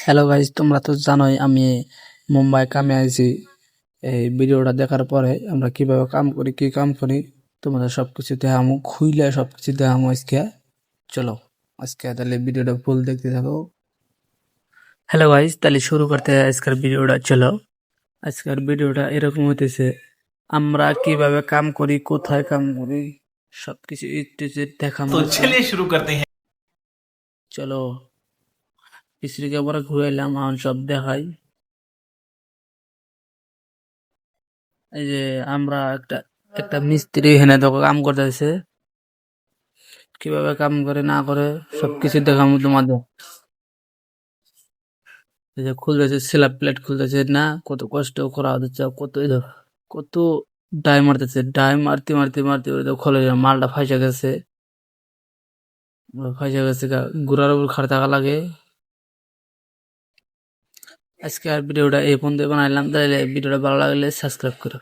Hello guys, তোমরা তো জানোই আমি মুম্বাই কামে আইছি। এই ভিডিওটা দেখার পরে আমরা কিভাবে কাম করি, কি কাম করি, তোমাদের সবকিছু দেখামো, খুইলে সবকিছু দেখামো আজকে। চলো আজকে তাহলে ভিডিওটা ফুল দেখতে থাকো। হ্যালো গাইজ, তাহলে শুরু করতে আজকের ভিডিওটা। চলো আজকের ভিডিওটা এরকম হইতেছে, আমরা কিভাবে কাম করি, কোথায় কাম করি, সবকিছু একটু দেখামো। तो चलिए शुरू करते हैं। চলো পিছরিকে পরে ঘুরাইলাম, এখন সব দেখাই। এই যে আমরা একটা একটা মিস্ত্রি এখানে দেখো কাম করতেছে, কিভাবে কাম করে না করে সবকিছু দেখাবো তোমাদের। এই যে খুলতেছে, স্ল্যাব প্লেট খুলতেছে, না কত কষ্ট করা হচ্ছে, কত ডাই মারতেছে, ডাই মারতে মারতে মারতে ওই তো খোলে মালটা ফাইসা গেছে, ফাইসা গেছে গুড়ার উপর খাড়ে থাকা লাগে। আজকে আর ভিডিওটা এই পর্যন্ত বানাইলাম, তাহলে ভিডিওটা ভালো লাগলে সাবস্ক্রাইব করো।